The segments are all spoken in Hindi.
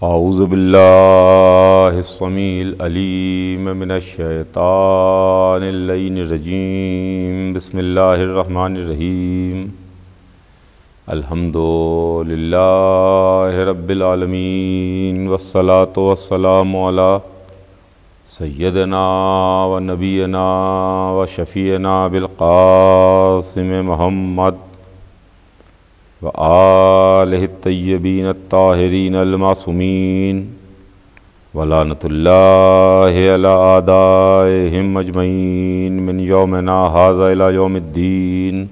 औज़ु बिल्लाहिस समीइल अलीम मिनश्शैतानिर रजीम। बिस्मिल्लाहिर रहमानिर रहीम। अल्हम्दुलिल्लाहि रब्बिल आलमीन वस्सलातु वस्सलामु अला सय्यदना व नबीना व शफ़ीना बिल क़ासिम मुहम्मद व आलिहि तय्यबीन अत्ताहिरीन अल मासूमीन व लानतुल्लाहि अला आदाइहिम अजमईन मिन यौमिना हाज़ा इला यौमिद्दीन।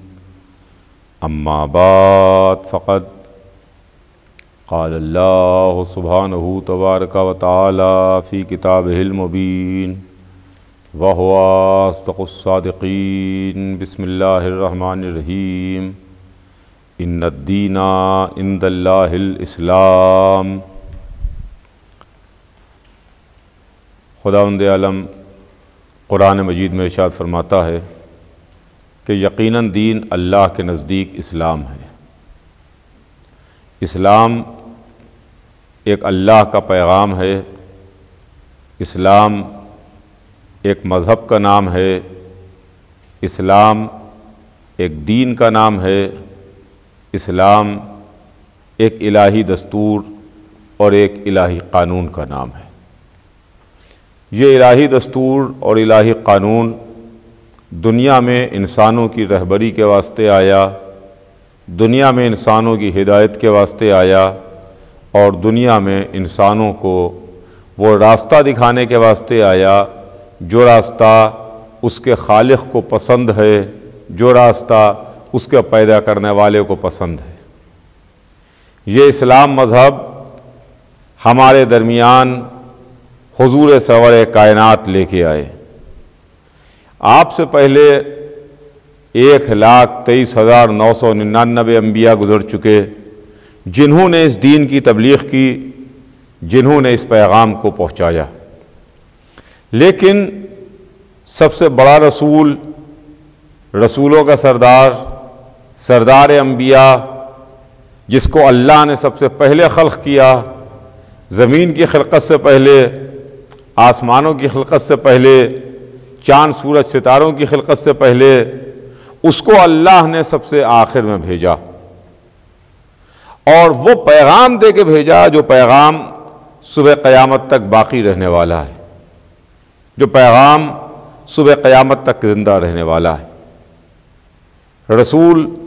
अम्मा बाद फ़क़द क़ाल अल्लाहु सुब्हानहु तबारक व तआला फ़ी किताबिहिल मुबीन व हुवा अस्दक़ुस सादिक़ीन। बिस्मिल्लाहिर रहमानिर रहीम। इन्नद्दीना इंदल्लाहिल इस्लाम। खुदावंद आलम कुरान मजीद में इरशाद फरमाता है कि यकीनन दीन अल्लाह के नज़दीक इस्लाम है। इस्लाम एक अल्लाह का पैगाम है। इस्लाम एक मज़हब का नाम है। इस्लाम एक दीन का नाम है। इस्लाम एक इलाही दस्तूर और एक इलाही क़ानून का नाम है। ये इलाही दस्तूर और इलाही क़ानून दुनिया में इंसानों की रहबरी के वास्ते आया, दुनिया में इंसानों की हिदायत के वास्ते आया और दुनिया में इंसानों को वो रास्ता दिखाने के वास्ते आया जो रास्ता उसके खालिक को पसंद है, जो रास्ता उसके पैदा करने वाले को पसंद है। ये इस्लाम मज़हब हमारे दरमियान हुज़ूर सरवर कायनात लेके आए। आपसे पहले 1,23,999 अम्बिया गुज़र चुके जिन्होंने इस दीन की तबलीग़ की, जिन्होंने इस पैगाम को पहुँचाया। लेकिन सबसे बड़ा रसूल, रसूलों का सरदार, सरदार अम्बिया, जिसको अल्लाह ने सबसे पहले खल्क़ किया, ज़मीन की खिलकत से पहले, आसमानों की खिलकत से पहले, चाँद सूरज सितारों की खिलकत से पहले, उसको अल्लाह ने सबसे आखिर में भेजा और वो पैगाम दे के भेजा जो पैगाम सुबह क़यामत तक बाकी रहने वाला है, जो पैगाम सुबह क़यामत तक ज़िंदा रहने वाला है। रसूल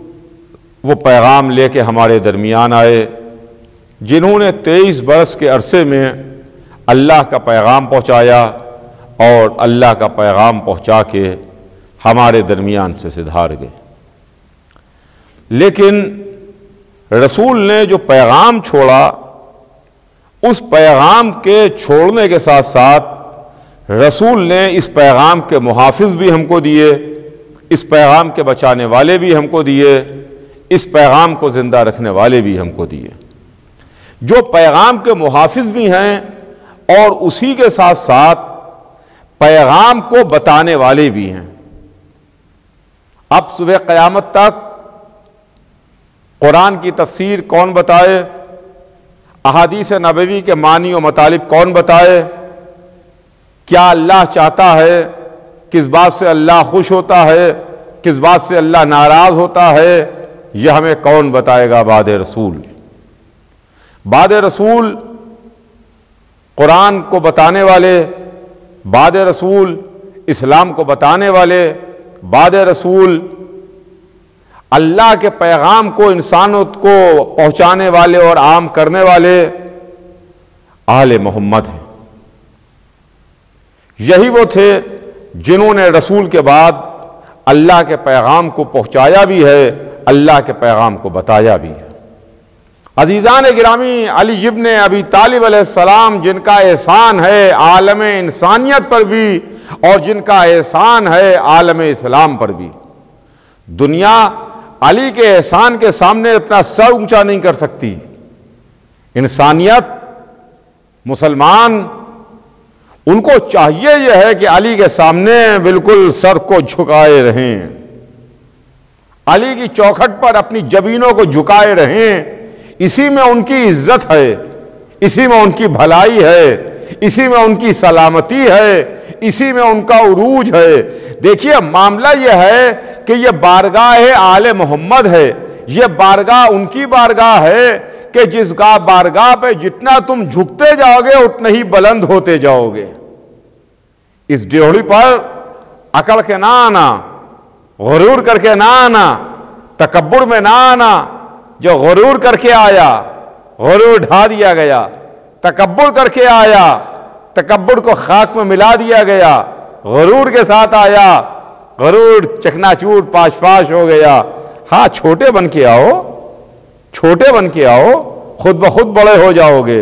वो पैगाम लेके हमारे दरमियान आए जिन्होंने 23 बरस के अरसे में अल्लाह का पैगाम पहुँचाया और अल्लाह का पैगाम पहुँचा के हमारे दरमियान से सिधार गए। लेकिन रसूल ने जो पैगाम छोड़ा, उस पैगाम के छोड़ने के साथ साथ रसूल ने इस पैगाम के मुहाफिज भी हमको दिए, इस पैगाम के बचाने वाले भी हमको दिए, इस पैगाम को ज़िंदा रखने वाले भी हमको दिए, जो पैगाम के मुहाफिज भी हैं और उसी के साथ साथ पैगाम को बताने वाले भी हैं। अब सुबह क़यामत तक कुरान की तफसीर कौन बताए, अहादीस नबवी के मानी और मतालिब कौन बताए, क्या अल्लाह चाहता है, किस बात से अल्लाह खुश होता है, किस बात से अल्लाह नाराज़ होता है, यह हमें कौन बताएगा? बाद रसूल। बाद रसूल कुरान को बताने वाले, बाद रसूल इस्लाम को बताने वाले, बाद रसूल अल्लाह के पैगाम को इंसानों को पहुंचाने वाले और आम करने वाले आले मोहम्मद हैं। यही वो थे जिन्होंने रसूल के बाद अल्लाह के पैगाम को पहुंचाया भी है, अल्लाह के पैगाम को बताया भी है। अजीज़ान गिरामी, अली इब्न अबी तालिब अलैहिस्सलाम जिनका एहसान है आलम इंसानियत पर भी और जिनका एहसान है आलम इस्लाम पर भी, दुनिया अली के एहसान के सामने अपना सर ऊंचा नहीं कर सकती। इंसानियत, मुसलमान, उनको चाहिए यह है कि अली के सामने बिल्कुल सर को झुकाए रहें, अली की चौखट पर अपनी जबीनों को झुकाए रहें। इसी में उनकी इज्जत है, इसी में उनकी भलाई है, इसी में उनकी सलामती है, इसी में उनका उरूज है। देखिए मामला यह है कि यह बारगाह आले मोहम्मद है, यह बारगाह उनकी बारगाह है कि जिस बारगाह पे जितना तुम झुकते जाओगे उतना ही बुलंद होते जाओगे। इस ड्योढ़ी पर अकड़ के ना आना, गुरूर करके ना आना, तकब्बुर में ना आना। जो गुरूर करके आया, गुरूर ढा दिया गया, तकब्बुर करके आया, तकब्बुर को खाक में मिला दिया गया, गुरूर के साथ आया, गुरूर चकनाचूर पाश पाश हो गया। हाँ, छोटे बन के आओ, छोटे बन के आओ, खुद ब खुद बड़े हो जाओगे।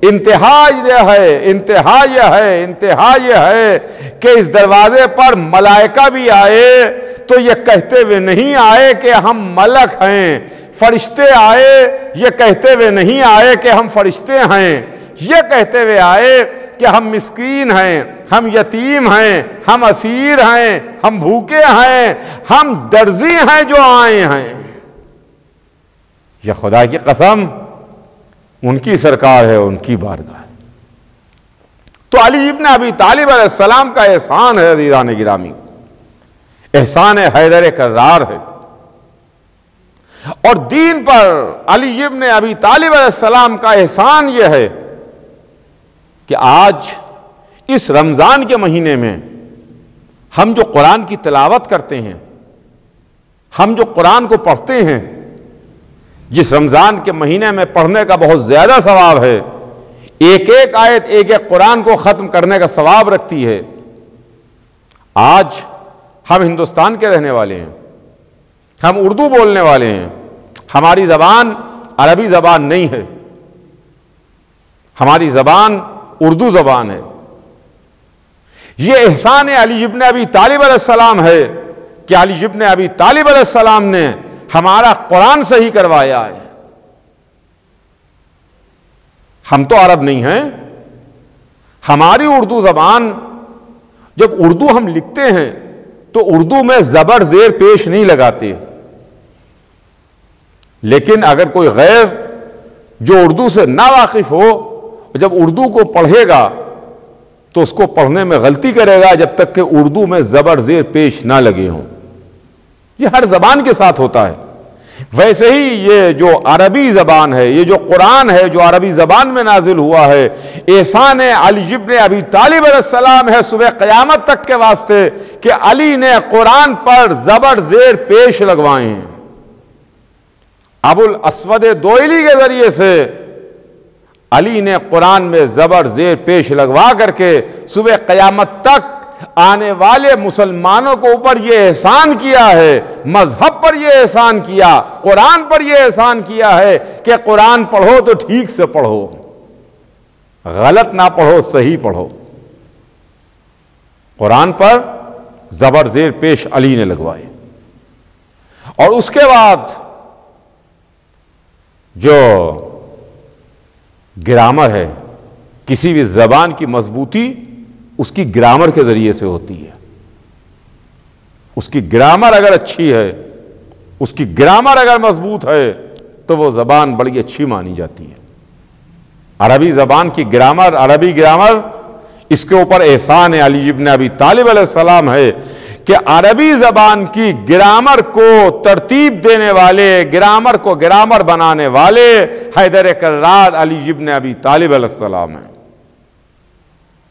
इंतहा यह है, इंतहा यह है, इंतहा यह है कि इस दरवाजे पर मलाइका भी आए तो ये कहते हुए नहीं आए कि हम मलक हैं, फरिश्ते आए ये कहते हुए नहीं आए कि हम फरिश्ते हैं, ये कहते हुए आए कि हम मिस्कीन हैं, हम यतीम हैं, हम असीर हैं, हम भूखे हैं, हम दर्जी हैं जो आए हैं। यह खुदा की कसम उनकी सरकार है, उनकी बारगाह है। तो अली इब्न अबी तालिब अलैहिस्सलाम का एहसान है अज़ीज़ान गिरामी, एहसान हैदर कर्रार है। और दीन पर अली इब्न अबी तालिब अलैहिस्सलाम का एहसान यह है कि आज इस रमजान के महीने में हम जो कुरान की तिलावत करते हैं, हम जो कुरान को पढ़ते हैं, जिस रमजान के महीने में पढ़ने का बहुत ज्यादा सवाब है, एक एक आयत एक एक कुरान को खत्म करने का सवाब रखती है। आज हम हिंदुस्तान के रहने वाले हैं, हम उर्दू बोलने वाले हैं, हमारी जबान अरबी जबान नहीं है, हमारी जबान उर्दू जबान है। यह एहसान अली इब्न अबी तालिब अलैहिस्सलाम है कि अली इब्न अबी तालिब अलैहिस्सलाम ने हमारा कुरान सही करवाया है। हम तो अरब नहीं हैं, हमारी उर्दू जबान, जब उर्दू हम लिखते हैं तो उर्दू में जबर जेर पेश नहीं लगाते, लेकिन अगर कोई गैर जो उर्दू से ना वाकिफ हो, जब उर्दू को पढ़ेगा तो उसको पढ़ने में गलती करेगा जब तक कि उर्दू में जबर जेर पेश ना लगे हों। ये हर जबान के साथ होता है। वैसे ही ये जो अरबी जबान है, ये जो कुरान है जो अरबी जबान में नाजिल हुआ है, एहसान अली इब्न अबी तालिब अलैहिस्सलाम है सुबह क़यामत तक के वास्ते कि अली ने कुरान पर जबर जेर पेश लगवाए हैं। अबुल अस्वद दोइली के जरिए से अली ने कुरान में जबर जेर पेश लगवा करके सुबह क़यामत तक आने वाले मुसलमानों को ऊपर यह एहसान किया है, मजहब पर यह एहसान किया, कुरान पर यह एहसान किया है कि कुरान पढ़ो तो ठीक से पढ़ो, गलत ना पढ़ो, सही पढ़ो। कुरान पर जबर जेर पेश अली ने लगवाए। और उसके बाद जो ग्रामर है, किसी भी जबान की मजबूती उसकी ग्रामर के जरिए से होती है। उसकी ग्रामर अगर अच्छी है, उसकी ग्रामर अगर मजबूत है तो वो जबान बड़ी अच्छी मानी जाती है। अरबी जबान की ग्रामर, अरबी ग्रामर, इसके ऊपर एहसान है अली इब्न अबी तालिब अलैहिस्सलाम है कि अरबी जबान की ग्रामर को तरतीब देने वाले, ग्रामर को ग्रामर बनाने वाले हैदर कर्रार अली इब्न अबी तालिब अलैहिस्सलाम है।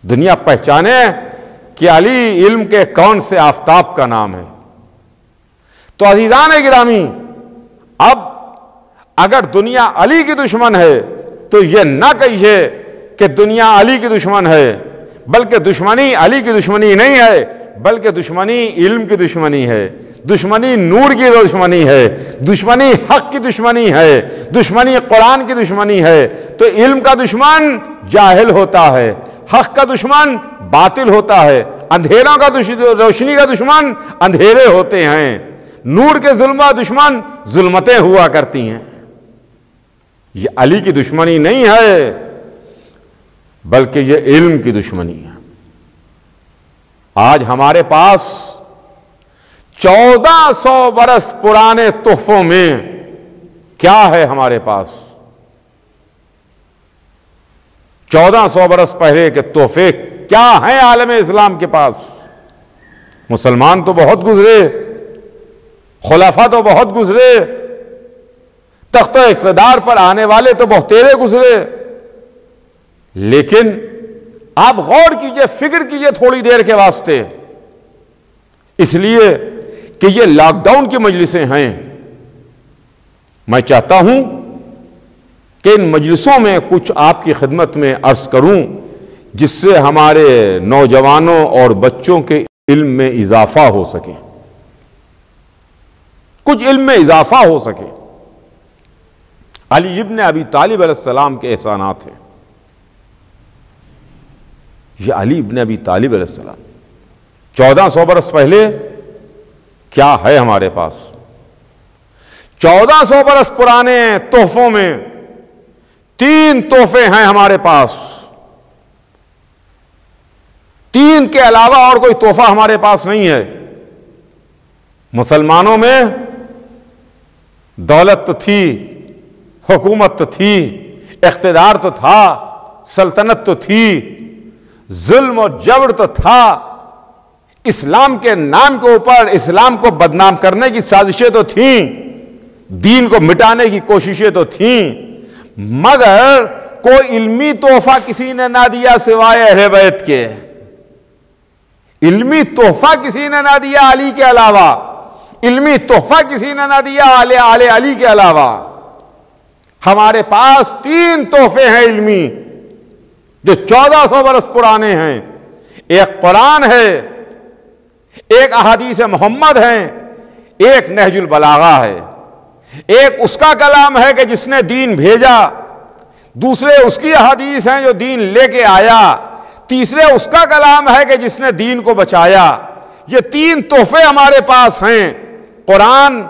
दुनिया पहचाने कि अली इल्म के कौन से आफताब का नाम है। तो अज़ीज़ान गिरामी, अब अगर दुनिया अली की दुश्मन है तो यह ना कहिए कि दुनिया अली की दुश्मन है, बल्कि दुश्मनी अली की दुश्मनी नहीं है, बल्कि दुश्मनी इल्म की दुश्मनी है, दुश्मनी नूर की दुश्मनी है, दुश्मनी हक की दुश्मनी है, दुश्मनी कुरान की दुश्मनी है। तो इल्म का दुश्मन जाहिल होता है, हक का दुश्मन बातिल होता है, अंधेरों का रोशनी का दुश्मन अंधेरे होते हैं, नूर के जुल्म दुश्मन जुल्मतें हुआ करती हैं। ये अली की दुश्मनी नहीं है, बल्कि ये इल्म की दुश्मनी है। आज हमारे पास 1400 बरस पुराने तोहफों में क्या है? हमारे पास 1400 बरस पहले के तोहफे क्या हैं आलम इस्लाम के पास। मुसलमान तो बहुत गुजरे, खुलाफा तो बहुत गुजरे, तख्त इख्तिदार पर आने वाले तो बहुतेरे गुजरे, लेकिन आप गौर कीजिए, फिक्र कीजिए थोड़ी देर के वास्ते, इसलिए कि ये लॉकडाउन की मजलिसें हैं। मैं चाहता हूं कि इन मजलिसों में कुछ आपकी खिदमत में अर्ज करूं, जिससे हमारे नौजवानों और बच्चों के इल्म में इजाफा हो सके, कुछ इल्म में इजाफा हो सके। अली इब्न अबी तालिब अलैहिस्सलाम के एहसानात हैं। ये अली इब्न अबी तालिब अलैहिस्सलाम 1400 बरस पहले क्या है हमारे पास। 1400 बरस पुराने तोहफों में 3 तोहफे हैं हमारे पास। 3 के अलावा और कोई तोहफा हमारे पास नहीं है। मुसलमानों में दौलत तो थी, हुकूमत तो थी, इख्तिदार तो था, सल्तनत तो थी, जुल्म और जबर तो था, इस्लाम के नाम के ऊपर इस्लाम को बदनाम करने की साजिशें तो थीं, दीन को मिटाने की कोशिशें तो थीं, मगर कोई इल्मी तोहफा किसी ने ना दिया सिवाय अहले बैत के। इल्मी तोहफा किसी ने ना दिया अली के अलावा, इल्मी तोहफा किसी ने ना दिया आले अली के अलावा। हमारे पास 3 तोहफे हैं इल्मी जो 1400 बरस पुराने हैं। एक कुरान है, एक अहादीस मोहम्मद है, एक नहजुल बलागा है। एक उसका कलाम है कि जिसने दीन भेजा, दूसरे उसकी अहादीस हैं जो दीन लेके आया, तीसरे उसका कलाम है कि जिसने दीन को बचाया। ये 3 तोहफे हमारे पास हैं, कुरान,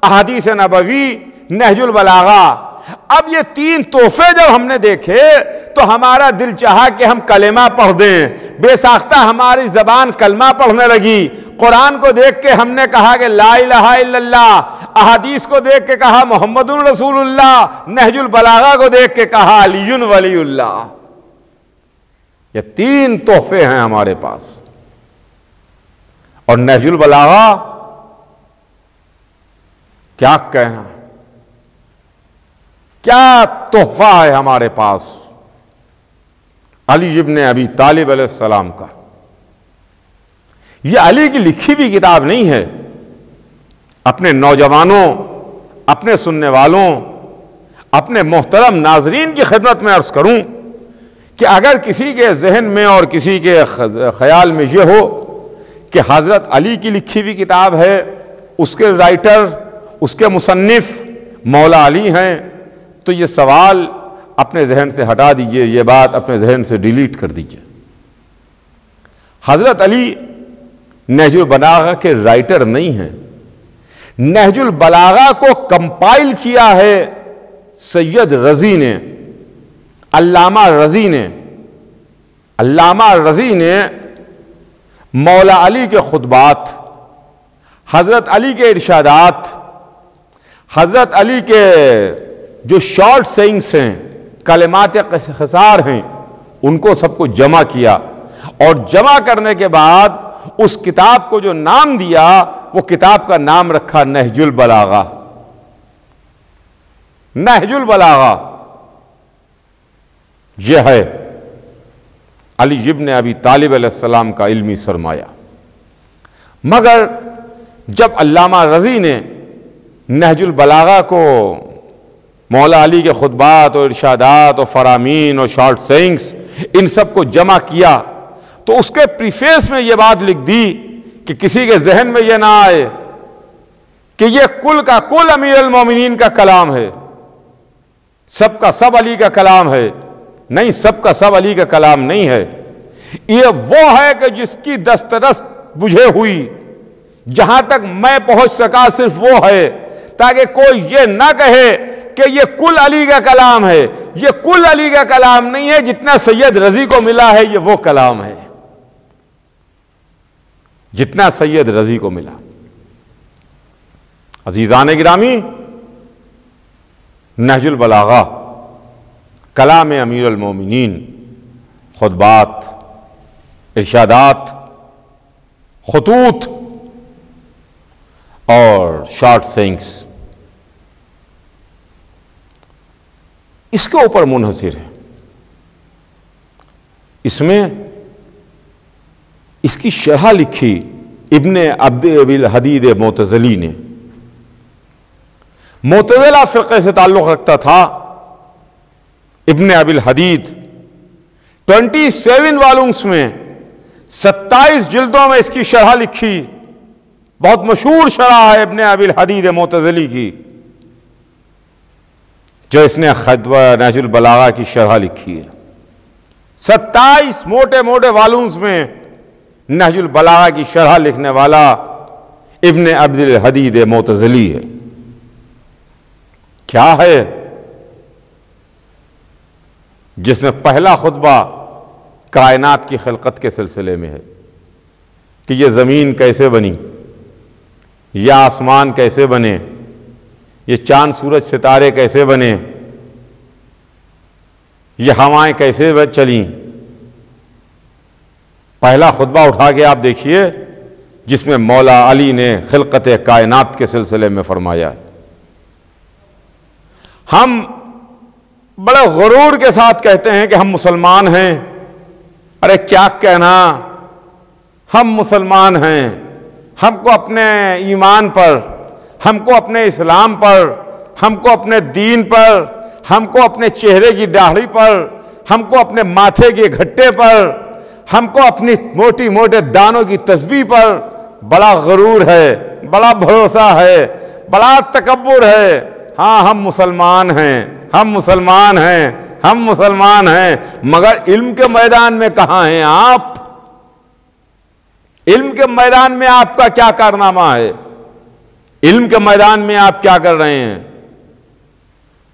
अहादीस नबवी, नहजुल बलागा। अब ये 3 तोहफे जब हमने देखे तो हमारा दिल चाहा कि हम कलेमा पढ़ दें। बेसाख्ता हमारी जबान कलमा पढ़ने लगी। कुरान को देख के हमने कहा कि ला इलाहा इल्लल्लाह, अहादीस को देख के कहा मोहम्मदुर रसूलुल्लाह, नहजुल बलागा को देख के कहा अलीयुन वलीउल्लाह। ये 3 तोहफे हैं हमारे पास। और नहजुल बलागा क्या कहना, क्या तोहफा है हमारे पास अली इब्न अबी तालिब अलैहिस्सलाम का। यह अली की लिखी हुई किताब नहीं है। अपने नौजवानों, अपने सुनने वालों, अपने मोहतरम नाजरीन की खिदमत में अर्ज करूं कि अगर किसी के जहन में और किसी के ख्याल में यह हो कि हजरत अली की लिखी हुई किताब है, उसके राइटर, उसके मुसन्निफ मौला अली हैं, तो ये सवाल अपने जहन से हटा दीजिए, ये बात अपने जहन से डिलीट कर दीजिए। हजरत अली नहजुल बलागा के राइटर नहीं हैं। नहजुल बलागा को कंपाइल किया है सैयद रजी ने, अल्लामा रजी ने। अल्लामा रजी ने मौला अली के खुतबात, हजरत अली के इरशादात, हजरत अली के जो शॉर्ट सेइंग्स हैं, कलिमात ख़िसार हैं, उनको सबको जमा किया। और जमा करने के बाद उस किताब को जो नाम दिया, वो किताब का नाम रखा नहजुल बलागा। नहजुल बलागा यह है अली इब्न अबी तालिब अलैहिस्सलाम का इल्मी सरमाया। मगर जब अल्लामा रजी ने नहजुल बलागा को मौला अली के खुतबात और इरशादात और फरामीन और शॉर्ट सेइंग्स इन सब को जमा किया, तो उसके प्रीफेस में यह बात लिख दी कि किसी के जहन में यह ना आए कि यह कुल का कुल अमीर अल मोमिनीन का कलाम है, सबका सब अली का कलाम है। नहीं, सबका सब अली का कलाम नहीं है। यह वो है कि जिसकी दस्तरस बुझे हुई, जहां तक मैं पहुंच सका सिर्फ वो है, ताकि कोई ये ना कहे कि यह कुल अली का कलाम है। यह कुल अली का कलाम नहीं है, जितना सैयद रजी को मिला है यह वो कलाम है, जितना सैयद रजी को मिला। अजीजान गिरामी, नहजुल बलागा कलाम अमीर अल मोमिनीन खुतबात, इरशादात, खुतूत और शॉर्ट सेइंग्स इसके ऊपर मुनहसिर है। इसमें इसकी शरह लिखी इब्ने अब्दुल हदीद मोतज़ली ने। मोतज़िला फ़िक़्ह से ताल्लुक़ रखता था इब्ने अबिल हदीद। 27 वॉल्यूम्स में 27 जिल्दों में इसकी शरह लिखी। बहुत मशहूर शरह है इब्ने अबिल हदीद मोतज़ली की, जो इसने खतवा नहजुल बलागा की शरह लिखी है। 27 मोटे मोटे वॉल्यूम्स में नहजुल बलागा की शरह लिखने वाला इब्ने अब्दुल हदीद मोतज़ली है। क्या है? जिसमें पहला खुतबा कायनात की खिलकत के सिलसिले में है कि ये ज़मीन कैसे बनी, यह आसमान कैसे बने, ये चांद सूरज सितारे कैसे बने, ये हवाएं कैसे चलीं। पहला खुतबा उठा के आप देखिए जिसमें मौला अली ने खिलकत कायनात के सिलसिले में फरमाया। हम बड़े गुरूर के साथ कहते हैं कि हम मुसलमान हैं। अरे क्या कहना, हम मुसलमान हैं। हमको अपने ईमान पर, हमको अपने इस्लाम पर, हमको अपने दीन पर, हमको अपने चेहरे की दाढ़ी पर, हमको अपने माथे के घट्टे पर, हमको अपनी मोटी मोटे दानों की तस्बीह पर बड़ा गुरूर है, बड़ा भरोसा है, बड़ा तकब्बुर है। हाँ, हम मुसलमान हैं, हम मुसलमान हैं, हम मुसलमान हैं। मगर इल्म के मैदान में कहाँ हैं आप? इल्म के मैदान में आपका क्या कारनामा है? इल्म के मैदान में आप क्या कर रहे हैं?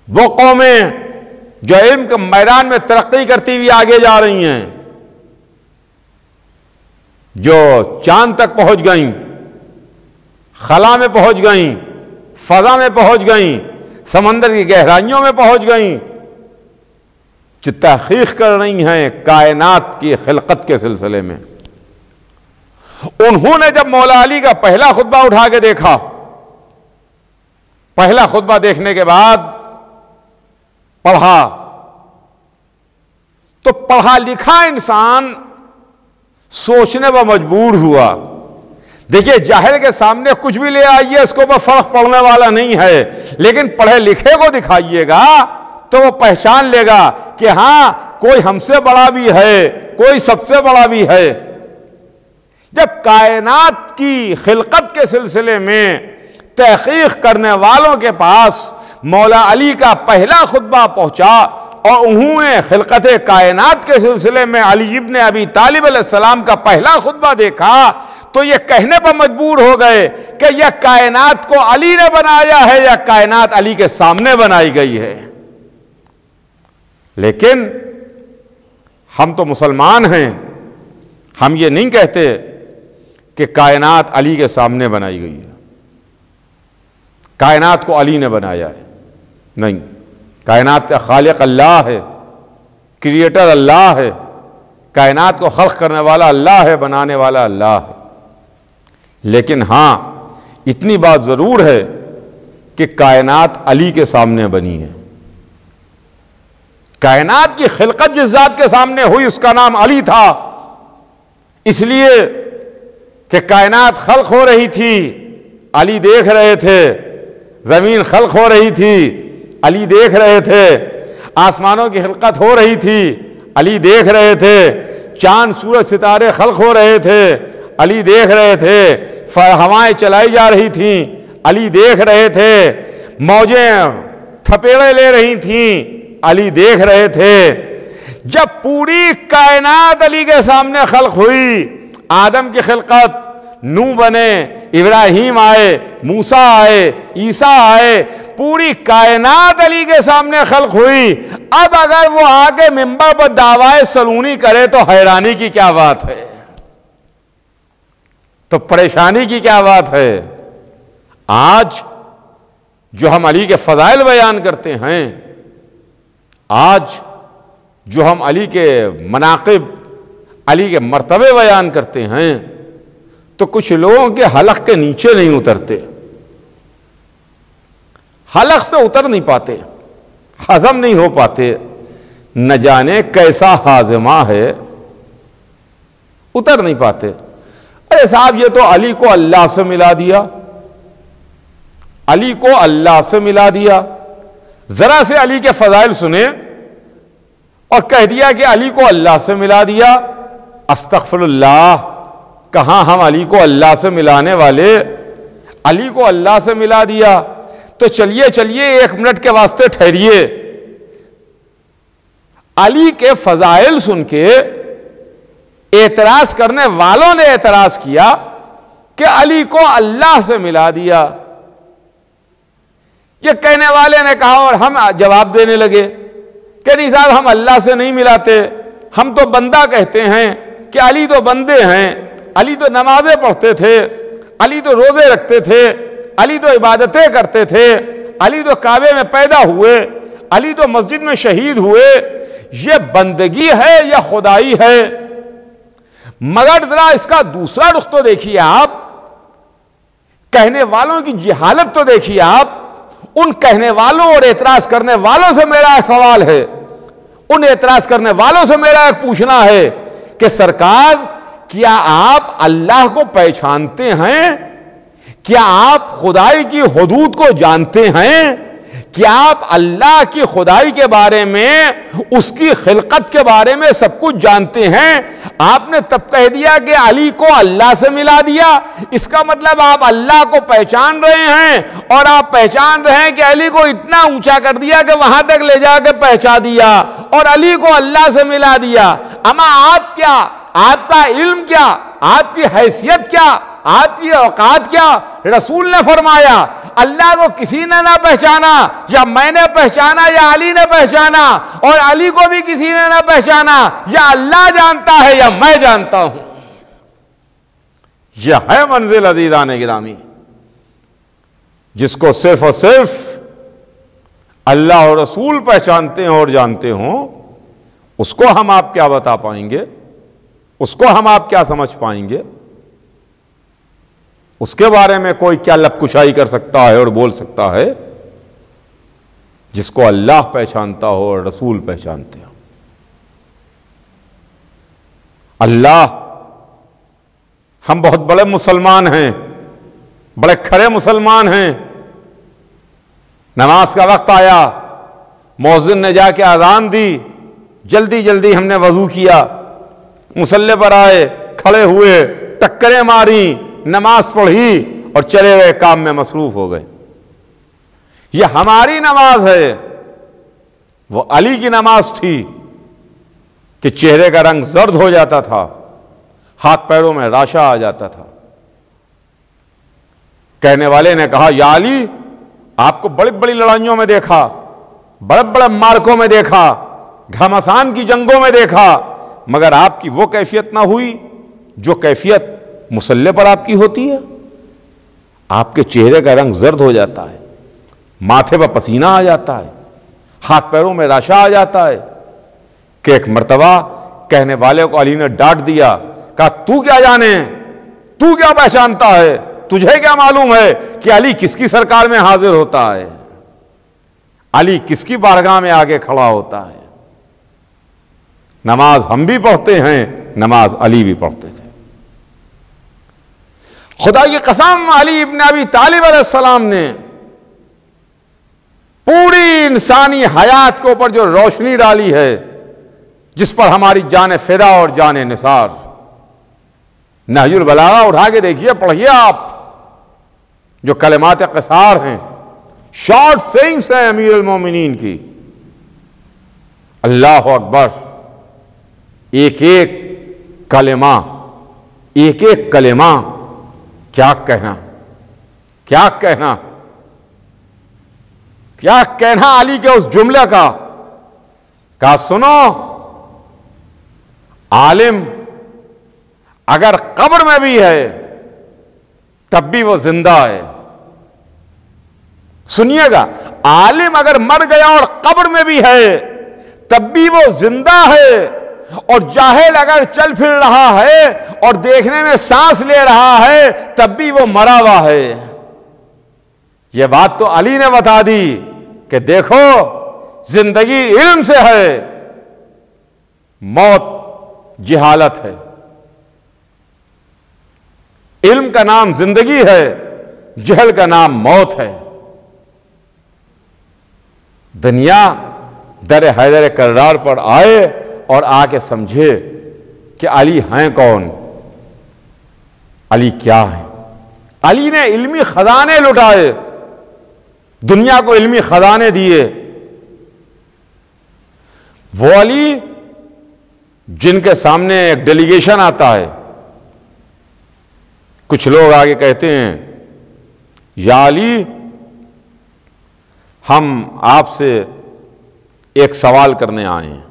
वो कौमें जो इल्म के मैदान में तरक्की करती हुई आगे जा रही हैं, जो चांद तक पहुंच गईं, खला में पहुंच गईं, फजा में पहुंच गईं, समंदर की गहराइयों में पहुंच गईं, जो तहकीक कर रही हैं कायनात की खिलकत के सिलसिले में। उन्होंने जब मौला अली का पहला खुतबा उठा के देखा, पहला खुतबा देखने के बाद पढ़ा, तो पढ़ा लिखा इंसान सोचने पर मजबूर हुआ। देखिए, जाहिल के सामने कुछ भी ले आइए, इसको ऊपर फर्क पड़ने वाला नहीं है, लेकिन पढ़े लिखे को दिखाइएगा तो वो पहचान लेगा कि हां, कोई हमसे बड़ा भी है, कोई सबसे बड़ा भी है। जब कायनात की खिलकत के सिलसिले में तहकीक करने वालों के पास मौला अली का पहला खुतबा पहुंचा और उन्होंने खिलकत कायनात के सिलसिले में अली इब्न अबी तालिब अलैहिस्सलाम का पहला खुतबा देखा, तो ये कहने पर मजबूर हो गए कि यह कायनात को अली ने बनाया है या कायनात अली के सामने बनाई गई है। लेकिन हम तो मुसलमान हैं, हम ये नहीं कहते कि कायनात अली के सामने बनाई गई है, कायनात को अली ने बनाया है। नहीं, कायनात का खालिक अल्लाह है, क्रिएटर अल्लाह है, कायनात को खल्क करने वाला अल्लाह है, बनाने वाला अल्लाह है। लेकिन हां, इतनी बात जरूर है कि कायनात अली के सामने बनी है। कायनात की खिलकत जिस जात के सामने हुई उसका नाम अली था, इसलिए कि कायनात खल्क हो रही थी, अली देख रहे थे। जमीन खल्क हो रही थी, अली देख रहे थे। आसमानों की खिलकत हो रही थी, अली देख रहे थे। चांद सूरज सितारे खल्क हो रहे थे, अली देख रहे थे। हवाएं चलाई जा रही थीं, अली देख रहे थे। मौजें थपेड़े ले रही थीं, अली देख रहे थे। जब पूरी कायनात अली के सामने खल्क हुई, आदम की खिलकत, नूह बने, इब्राहिम आए, मूसा आए, ईसा आए, पूरी कायनात अली के सामने खल्क हुई। अब अगर वो आगे मिंबर पर दावाए सलूनी करे तो हैरानी की क्या बात है, तो परेशानी की क्या बात है। आज जो हम अली के फजाइल बयान करते हैं, आज जो हम अली के मनाक़िब, अली के मर्तबे बयान करते हैं, तो कुछ लोगों के हलक के नीचे नहीं उतरते, हलक से उतर नहीं पाते, हजम नहीं हो पाते। न जाने कैसा हाजमा है, उतर नहीं पाते। अरे साहब, ये तो अली को अल्लाह से मिला दिया, अली को अल्लाह से मिला दिया। जरा से अली के फजाइल सुने और कह दिया कि अली को अल्लाह से मिला दिया। अस्तगफिरुल्लाह, कहां हम अली को अल्लाह से मिलाने वाले, अली को अल्लाह से मिला दिया। तो चलिए चलिए 1 मिनट के वास्ते ठहरिए। अली के फजाइल सुन के एतराज करने वालों ने एतराज किया कि अली को अल्लाह से मिला दिया। ये कहने वाले ने कहा और हम जवाब देने लगे कि नहीं साहब, हम अल्लाह से नहीं मिलाते, हम तो बंदा कहते हैं कि अली तो बंदे हैं, अली तो नमाजें पढ़ते थे, अली तो रोजे रखते थे, अली तो इबादतें करते थे, अली तो काबे में पैदा हुए, अली तो मस्जिद में शहीद हुए। ये बंदगी है या खुदाई है? मगर जरा इसका दूसरा रुख तो देखिए आप, कहने वालों की जहालत तो देखिए आप। उन कहने वालों और एतराज करने वालों से मेरा एक सवाल है, उन एतराज करने वालों से मेरा एक पूछना है कि सरकार, क्या आप अल्लाह को पहचानते हैं? क्या आप खुदाई की हुदूद को जानते हैं? क्या आप अल्लाह की खुदाई के बारे में, उसकी खिलकत के बारे में सब कुछ जानते हैं? आपने तब कह दिया कि अली को अल्लाह से मिला दिया, इसका मतलब आप अल्लाह को पहचान रहे हैं और आप पहचान रहे हैं कि अली को इतना ऊंचा कर दिया कि वहां तक ले जाकर पहुंचा दिया और अली को अल्लाह से मिला दिया। अमा आप क्या, आपका इल्म क्या, आपकी हैसियत क्या, आपकी औकात क्या? रसूल ने फरमाया अल्लाह को किसी ने ना पहचाना, या मैंने पहचाना या अली ने पहचाना, और अली को भी किसी ने ना पहचाना, या अल्लाह जानता है या मैं जानता हूं। यह है मंजिल अजीज़ान गिरामी, जिसको सिर्फ और सिर्फ अल्लाह और रसूल पहचानते हो और जानते हो, उसको हम आप क्या बता पाएंगे, उसको हम आप क्या समझ पाएंगे? उसके बारे में कोई क्या लपकुशाई कर सकता है और बोल सकता है? जिसको अल्लाह पहचानता हो और रसूल पहचानते हो। अल्लाह, हम बहुत बड़े मुसलमान हैं, बड़े खरे मुसलमान हैं। नमाज का वक्त आया, मौज़िन ने जाके अज़ान दी, जल्दी जल्दी हमने वजू किया, मुसल्ले पर आए, खड़े हुए, टक्करें मारी, नमाज पढ़ी और चले गए, काम में मसरूफ हो गए। यह हमारी नमाज है। वो अली की नमाज थी कि चेहरे का रंग जर्द हो जाता था, हाथ पैरों में राशा आ जाता था। कहने वाले ने कहा, या अली, आपको बड़ी बड़ी लड़ाइयों में देखा, बड़े बड़े मार्कों में देखा, घमासान की जंगों में देखा, मगर आपकी वो कैफियत ना हुई जो कैफियत मुसल्ले पर आपकी होती है। आपके चेहरे का रंग जर्द हो जाता है, माथे पर पसीना आ जाता है, हाथ पैरों में राशा आ जाता है। कि एक मर्तबा कहने वाले को अली ने डांट दिया, कहा, तू क्या जाने, तू क्या पहचानता है, तुझे क्या मालूम है कि अली किसकी सरकार में हाजिर होता है, अली किसकी बारगाह में आगे खड़ा होता है। नमाज हम भी पढ़ते हैं, नमाज अली भी पढ़ते थे। खुदा की कसम, अली इब्न अबी तालिब अलैहिस्सलाम ने पूरी इंसानी हयात के ऊपर जो रोशनी डाली है, जिस पर हमारी जान फिदा और जान निसार। नहजुल बलागा उठा के देखिए, पढ़िए आप, जो कलिमात क़सार हैं, शॉर्ट सेइंग्स हैं अमीरुल मोमिनीन की। अल्लाह अकबर, एक एक कलिमा, एक एक कलिमा, क्या कहना, क्या कहना, क्या कहना अली के उस जुमले का। कहा, सुनो, आलिम अगर कब्र में भी है तब भी वो जिंदा है। सुनिएगा, आलिम अगर मर गया और कब्र में भी है तब भी वो जिंदा है, और जाहिल अगर चल फिर रहा है और देखने में सांस ले रहा है तब भी वो मरा हुआ है। यह बात तो अली ने बता दी कि देखो जिंदगी इल्म से है, मौत जिहालत है। इल्म का नाम जिंदगी है, जहल का नाम मौत है। दुनिया दर हैदर कर्रार पर आए और आके समझे कि अली हैं कौन, अली क्या है। अली ने इल्मी खजाने लुटाए, दुनिया को इल्मी खजाने दिए। वो अली जिनके सामने एक डेलीगेशन आता है, कुछ लोग आगे कहते हैं या अली हम आपसे एक सवाल करने आए हैं।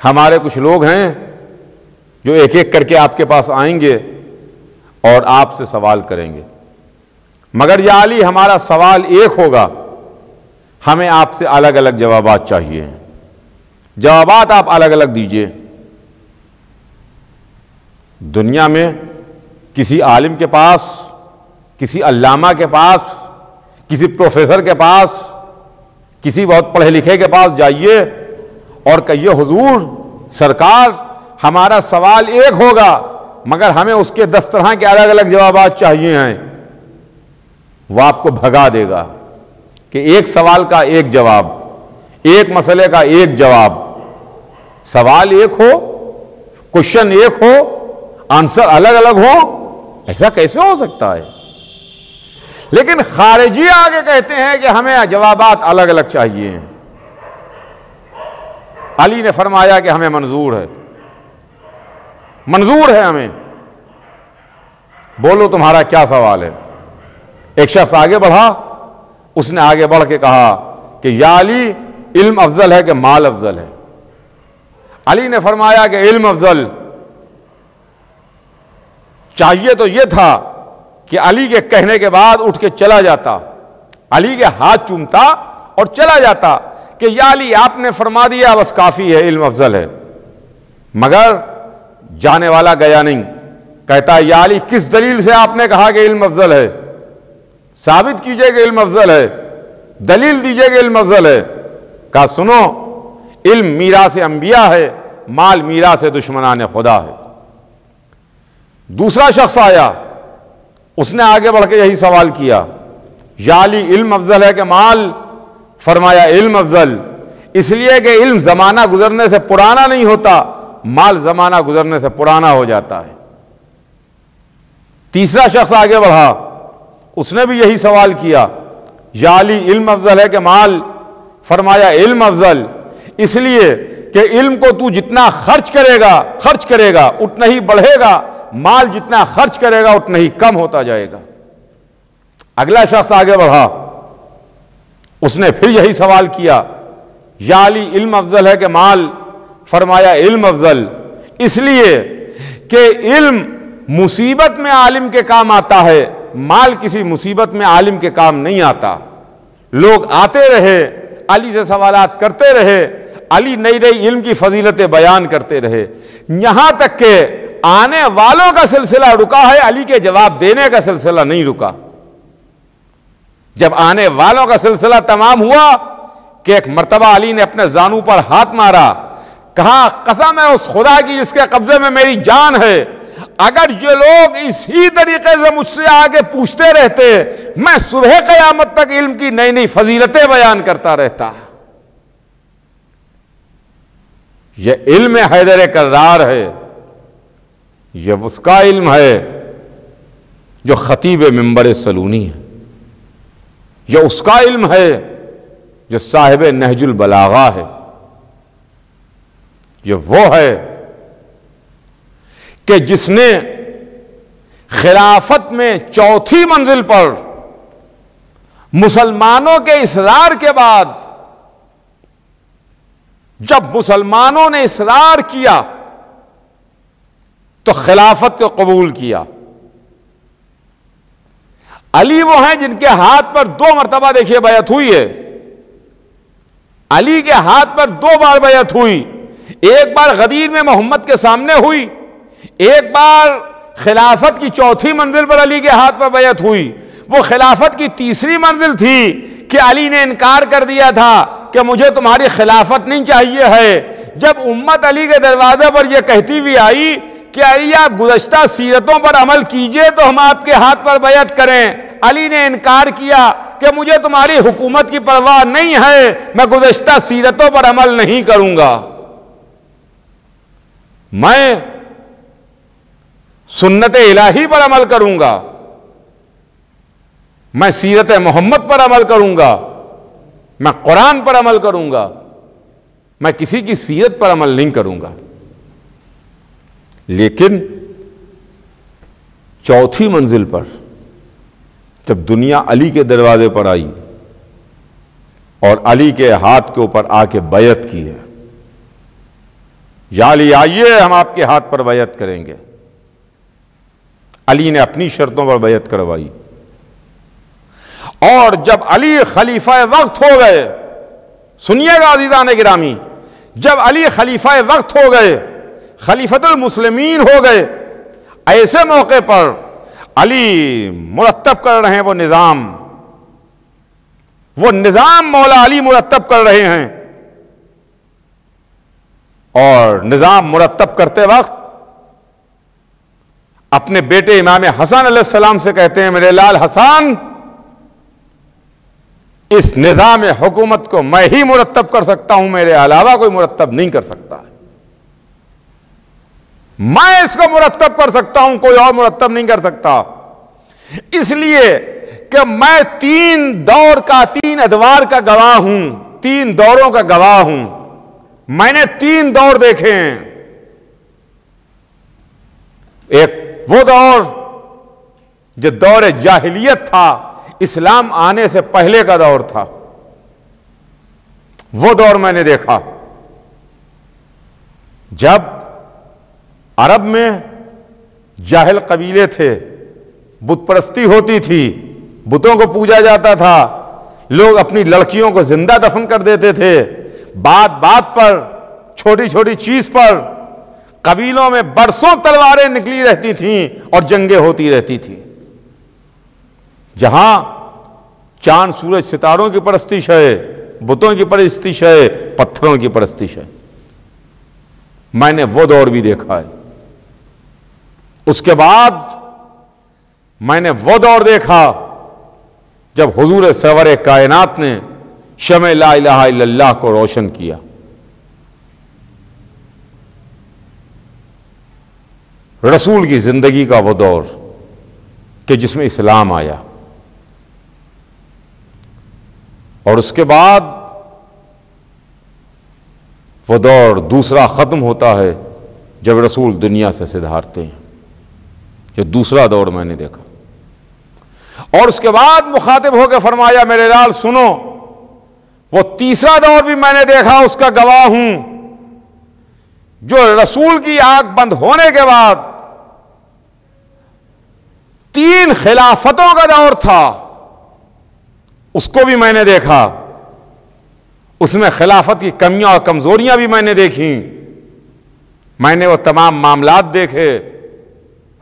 हमारे कुछ लोग हैं जो एक एक करके आपके पास आएंगे और आपसे सवाल करेंगे, मगर या अली हमारा सवाल एक होगा, हमें आपसे अलग अलग जवाबात चाहिए। जवाबात आप अलग अलग दीजिए। दुनिया में किसी आलिम के पास, किसी अल्लामा के पास, किसी प्रोफेसर के पास, किसी बहुत पढ़े लिखे के पास जाइए और कहिए हुजूर सरकार हमारा सवाल एक होगा मगर हमें उसके 10 तरह के अलग अलग जवाबात चाहिए हैं। वो आपको भगा देगा कि एक सवाल का एक जवाब, एक मसले का एक जवाब। सवाल एक हो, क्वेश्चन एक हो, आंसर अलग अलग हो, ऐसा कैसे हो सकता है। लेकिन खारिजी आगे कहते हैं कि हमें जवाबात अलग अलग चाहिए। अली ने फरमाया कि हमें मंजूर है, मंजूर है हमें। बोलो तुम्हारा क्या सवाल है। एक शख्स आगे बढ़ा, उसने आगे बढ़ के कहा कि या अली इल्म अफजल है कि माल अफजल है। अली ने फरमाया कि इल्म अफजल। चाहिए तो यह था कि अली के कहने के बाद उठ के चला जाता, अली के हाथ चूमता और चला जाता कि या अली आपने फरमा दिया बस काफी है, इल्म अफजल है। मगर जाने वाला गया नहीं, कहता है या अली किस दलील से आपने कहा कि इल्म अफजल है, साबित कीजिए कि इल्म अफजल है, दलील दीजिए कि इल्म अफजल है। कहा सुनो, इल्म मीरास अंबिया है, माल मीरास दुश्मनान खुदा है। दूसरा शख्स आया, उसने आगे बढ़ के यही सवाल किया, या अली इल्म अफजल है कि माल। फरमाया इल्म अफजल, इसलिए कि इल्म जमाना गुजरने से पुराना नहीं होता, माल जमाना गुजरने से पुराना हो जाता है। तीसरा शख्स आगे बढ़ा, उसने भी यही सवाल किया, या अली इल्म अफजल है कि माल। फरमाया इल्म अफजल, इसलिए कि इल्म को तू जितना खर्च करेगा उतना ही बढ़ेगा, माल जितना खर्च करेगा उतना ही कम होता जाएगा। अगला शख्स आगे बढ़ा, उसने फिर यही सवाल किया, या अली इल्म अफजल है कि माल। फरमाया इल्म अफजल, इसलिए कि इल्म मुसीबत में आलिम के काम आता है, माल किसी मुसीबत में आलिम के काम नहीं आता। लोग आते रहे, अली से सवालात करते रहे, अली नई नई इल्म की फजीलतें बयान करते रहे, यहां तक के आने वालों का सिलसिला रुका है, अली के जवाब देने का सिलसिला नहीं रुका। जब आने वालों का सिलसिला तमाम हुआ कि एक मर्तबा अली ने अपने जानू पर हाथ मारा, कहा कसम है उस खुदा की जिसके कब्जे में मेरी जान है, अगर ये लोग इसी तरीके से मुझसे आगे पूछते रहते, मैं सुबह क़यामत तक इल्म की नई नई फजीलतें बयान करता रहता। यह इल्म हैदर कर्रार है, यह उसका इल्म है जो खतीब मिंबर सलूनी है, यह उसका इल्म है जो साहिब नहजुल बलागा है, यह वो है कि जिसने खिलाफत में चौथी मंजिल पर मुसलमानों के इसरार के बाद, जब मुसलमानों ने इसरार किया तो खिलाफत को कबूल किया। अली वो हैं जिनके हाथ पर 2 मरतबा देखिए बैअत हुई है। अली के हाथ पर 2 बार बैअत हुई। एक बार गदीर में मोहम्मद के सामने हुई, एक बार खिलाफत की 4थी मंजिल पर अली के हाथ पर बैअत हुई। वो खिलाफत की 3री मंजिल थी कि अली ने इनकार कर दिया था कि मुझे तुम्हारी खिलाफत नहीं चाहिए है। जब उम्मत अली के दरवाजे पर यह कहती हुई आई कि अली आप गुज़श्ता सीरतों पर अमल कीजिए तो हम आपके हाथ पर बैअत करें, अली ने इनकार किया कि मुझे तुम्हारी हुकूमत की परवाह नहीं है, मैं गुज़श्ता सीरतों पर अमल नहीं करूंगा, मैं सुन्नत इलाही पर अमल करूंगा, मैं सीरत मोहम्मद पर अमल करूंगा, मैं कुरान पर अमल करूंगा, मैं किसी की सीरत पर अमल नहीं करूंगा। लेकिन 4थी मंजिल पर जब दुनिया अली के दरवाजे पर आई और अली के हाथ के ऊपर आके बैअत की है, या अली आइए हम आपके हाथ पर बैअत करेंगे, अली ने अपनी शर्तों पर बैअत करवाई। और जब अली खलीफा वक्त हो गए, सुनिएगा अज़ीज़ान गिरामी, जब अली खलीफा वक्त हो गए, खलीफतुल मुस्लिमीन हो गए, ऐसे मौके पर अली मुरत्तब कर रहे हैं वो निज़ाम मौला अली मुरत्तब कर रहे हैं। और निज़ाम मुरत्तब करते वक्त अपने बेटे इमाम हसन अलैहिस्सलाम से कहते हैं, मेरे लाल हसन, इस निज़ाम हुकूमत को मैं ही मुरत्तब कर सकता हूं, मेरे अलावा कोई मुरत्तब नहीं कर सकता है। मैं इसको मुरत्तब कर सकता हूं, कोई और मुरत्तब नहीं कर सकता। इसलिए कि मैं 3 दौर का, 3 अदवार का गवाह हूं, 3 दौरों का गवाह हूं। मैंने 3 दौर देखे हैं। एक वो दौर जो दौर जाहिलियत था, इस्लाम आने से पहले का दौर था, वो दौर मैंने देखा जब अरब में जाहिल कबीले थे, बुत परस्ती होती थी, बुतों को पूजा जाता था, लोग अपनी लड़कियों को जिंदा दफन कर देते थे, बात बात पर, छोटी छोटी चीज पर कबीलों में बरसों तलवारें निकली रहती थीं और जंगें होती रहती थी। जहां चांद सूरज सितारों की परस्तिश है, बुतों की परस्तिश है, पत्थरों की परस्तिश है। मैंने वो दौर भी देखा है। उसके बाद मैंने वो दौर देखा जब हुजूर सरवर कायनात ने शमे ला इलाहा इल्लल्लाह को रोशन किया। रसूल की जिंदगी का वो दौर कि जिसमें इस्लाम आया, और उसके बाद वो दौर दूसरा खत्म होता है जब रसूल दुनिया से सिधारते हैं। ये दूसरा दौर मैंने देखा। और उसके बाद मुखातिब होकर फरमाया, मेरे लाल सुनो, वो तीसरा दौर भी मैंने देखा, उसका गवाह हूं, जो रसूल की आंख बंद होने के बाद 3 खिलाफतों का दौर था, उसको भी मैंने देखा। उसमें खिलाफत की कमियां और कमजोरियां भी मैंने देखी। मैंने वो तमाम मामलात देखे,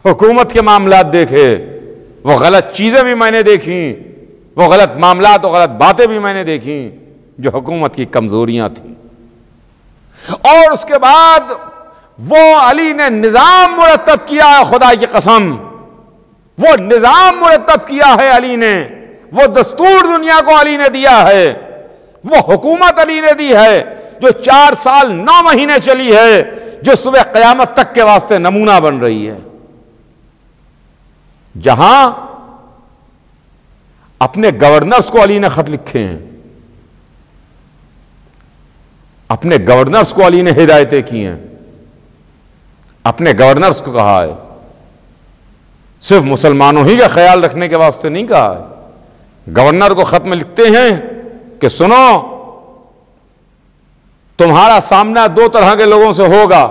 हुकूमत के मामलात देखे, वो गलत चीजें भी मैंने देखी, वो गलत मामलात और गलत बातें भी मैंने देखी जो हुकूमत की कमजोरियां थी। और उसके बाद वो अली ने निजाम मुरत्तब किया है, खुदा की कसम, वो निजाम मुरत्तब किया है अली ने, वो दस्तूर दुनिया को अली ने दिया है, वो हुकूमत अली ने दी है जो 4 साल 9 महीने चली है, जो सुबह क़यामत तक के वास्ते नमूना बन रही है। जहां अपने गवर्नर्स को अली ने खत लिखे हैं, अपने गवर्नर्स को अली ने हिदायतें की हैं, अपने गवर्नर्स को कहा है, सिर्फ मुसलमानों ही का ख्याल रखने के वास्ते नहीं कहा है। गवर्नर को खत में लिखते हैं कि सुनो, तुम्हारा सामना 2 तरह के लोगों से होगा,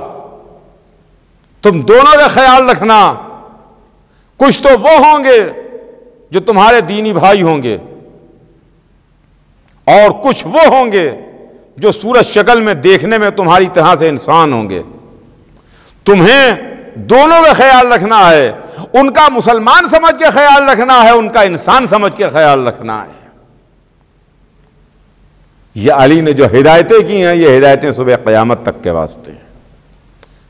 तुम दोनों का ख्याल रखना। कुछ तो वो होंगे जो तुम्हारे दीनी भाई होंगे, और कुछ वो होंगे जो सूरत शक्ल में देखने में तुम्हारी तरह से इंसान होंगे। तुम्हें दोनों का ख्याल रखना है, उनका मुसलमान समझ के ख्याल रखना है, उनका इंसान समझ के ख्याल रखना है। ये अली ने जो हिदायतें की हैं, ये हिदायतें सुबह क़यामत तक के वास्ते हैं।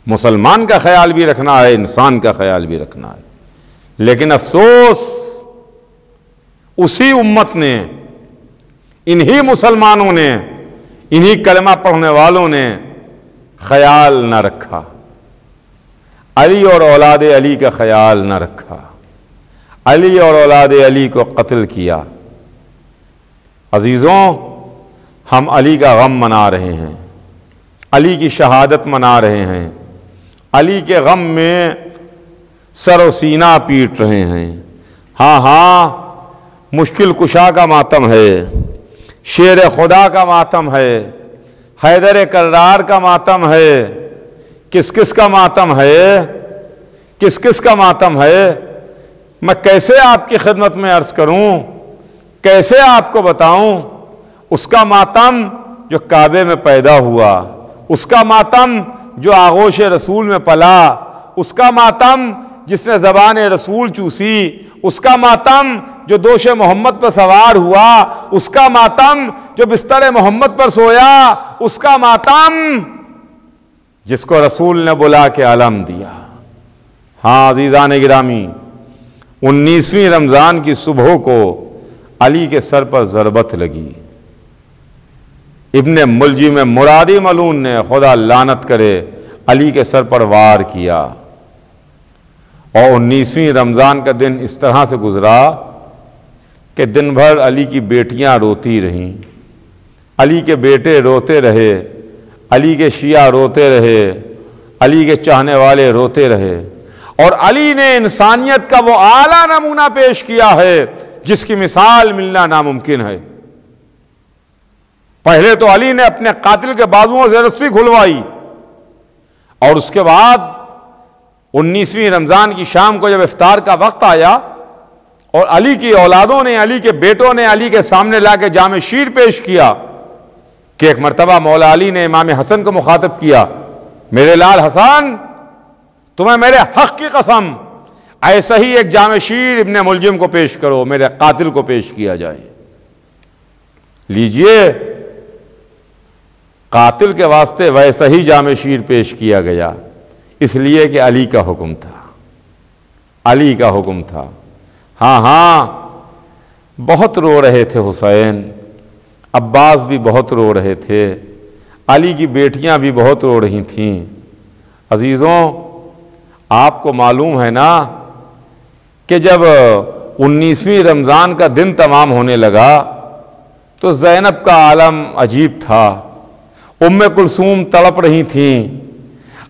मुसलमान का ख्याल भी रखना है, इंसान का ख्याल भी रखना है। लेकिन अफसोस उसी उम्मत ने, इन्हीं मुसलमानों ने, इन्हीं कलमा पढ़ने वालों ने ख्याल न रखा, अली और औलाद अली का ख्याल न रखा, अली और औलाद अली को कत्ल किया। अजीज़ों, हम अली का गम मना रहे हैं, अली की शहादत मना रहे हैं, अली के गम में सर व सीना पीट रहे हैं। हाँ हाँ, मुश्किल कुशा का मातम है, शेर खुदा का मातम है, हैदर कर्रार का मातम है। किस किस का मातम है, किस किस का मातम है? मैं कैसे आपकी खिदमत में अर्ज करूं, कैसे आपको बताऊं? उसका मातम जो काबे में पैदा हुआ, उसका मातम जो आगोश रसूल में पला, उसका मातम जिसने ज़बान रसूल चूसी, उसका मातम जो दोष मोहम्मद पर सवार हुआ, उसका मातम जो बिस्तर मोहम्मद पर सोया, उसका मातम जिसको रसूल ने बुला के आलम दिया। हाँ अज़ीज़ान गिरामी, 19वीं रमज़ान की सुबह को अली के सर पर ज़रबत लगी। इब्ने मुलजिम मुरादी मलून ने, खुदा लानत करे, अली के सर पर वार किया। और 19वीं रमज़ान का दिन इस तरह से गुजरा कि दिन भर अली की बेटियां रोती रहीं, अली के बेटे रोते रहे, अली के शिया रोते रहे, अली के चाहने वाले रोते रहे। और अली ने इंसानियत का वो आला नमूना पेश किया है जिसकी मिसाल मिलना नामुमकिन है। पहले तो अली ने अपने कातिल के बाजुओं से रस्सी खुलवाई, और उसके बाद 19वीं रमज़ान की शाम को जब इफ्तार का वक्त आया और अली की औलादों ने, अली के बेटों ने अली के सामने लाके जामे शीर पेश किया कि एक मरतबा मौला अली ने इमाम हसन को मुखातब किया, मेरे लाल हसन, तुम्हें मेरे हक की कसम ऐसा ही एक जामे शीर इब्ने मुलजिम को पेश करो, मेरे कातिल को पेश किया जाए। लीजिए, कातिल के वास्ते वैसा ही जामे शीर पेश किया गया, इसलिए कि अली का हुक्म था, अली का हुक्म था। हाँ हाँ, बहुत रो रहे थे हुसैन, अब्बास भी बहुत रो रहे थे, अली की बेटियां भी बहुत रो रही थीं। अजीज़ों, आपको मालूम है ना कि जब 19वीं रमज़ान का दिन तमाम होने लगा तो ज़ैनब का आलम अजीब था, उम्मे कुलसूम तड़प रही थीं,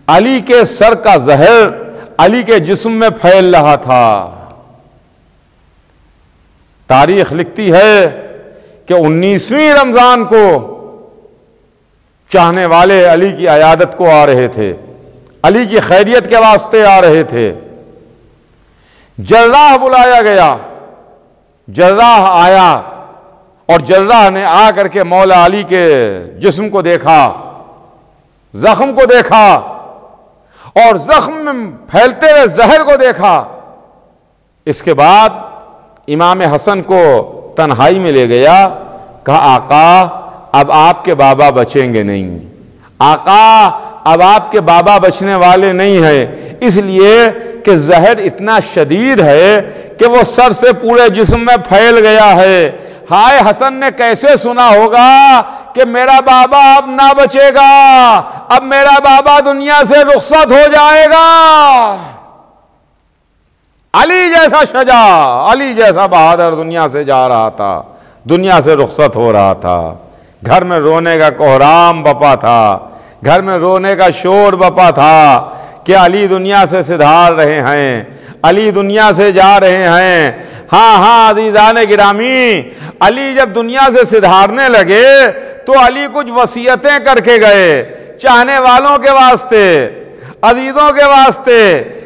अली के सर का जहर अली के जिस्म में फैल रहा था। तारीख लिखती है कि 19वीं रमज़ान को चाहने वाले अली की अयादत को आ रहे थे, अली की खैरियत के वास्ते आ रहे थे। जर्राह बुलाया गया, जर्राह आया और जर्राह ने आकर के मौला अली के जिस्म को देखा, जख्म को देखा और जख्म में फैलते हुए जहर को देखा। इसके बाद इमाम हसन को तन्हाई में ले गया, कहा आका अब आपके बाबा बचेंगे नहीं, आका अब आपके बाबा बचने वाले नहीं है, इसलिए कि जहर इतना शदीद है कि वो सर से पूरे जिस्म में फैल गया है। हाय हसन ने कैसे सुना होगा कि मेरा बाबा अब ना बचेगा, अब मेरा बाबा दुनिया से रुखसत हो जाएगा। अली जैसा शजा, अली जैसा बहादुर दुनिया से जा रहा था, दुनिया से रुखसत हो रहा था। घर में रोने का कोहराम बपा था, घर में रोने का शोर बपा था कि अली दुनिया से सिधार रहे हैं, अली दुनिया से जा रहे हैं। हाँ हाँ अज़ीज़ान गिरामी, अली जब दुनिया से सिधारने लगे तो अली कुछ वसीयतें करके गए चाहने वालों के वास्ते। अजीजों के वास्ते,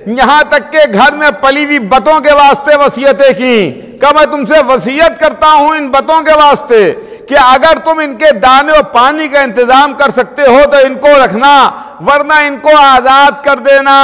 यहां तक के घर में पली हुई बतों के वास्ते वसीयतें की। क्या मैं तुमसे वसीयत करता हूं इन बतों के वास्ते कि अगर तुम इनके दाने और पानी का इंतजाम कर सकते हो तो इनको रखना, वरना इनको आजाद कर देना।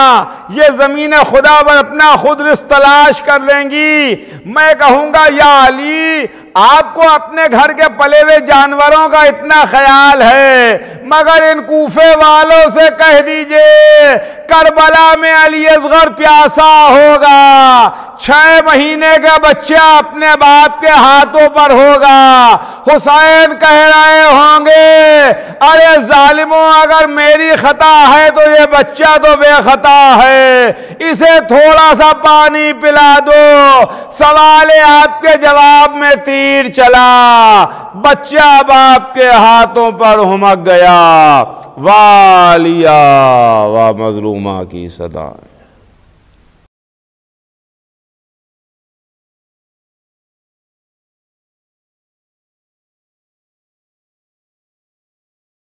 ये जमीन खुदा पर अपना खुद रिस्क तलाश कर लेंगी। मैं कहूंगा या अली, आपको अपने घर के पले हुए जानवरों का इतना ख्याल है, मगर इन कूफे वालों से कह दीजिए करबला में अली असगर प्यासा होगा, 6 महीने का बच्चा अपने बाप के हाथों पर होगा। हुसैन कह रहे होंगे, अरे जालिमों, अगर मेरी खता है तो ये बच्चा तो बेखता है, इसे थोड़ा सा पानी पिला दो। सवाल आपके जवाब में तीर चला, बच्चा बाप के हाथों पर हुमक गया। वालिया व मजलूमा की सदा।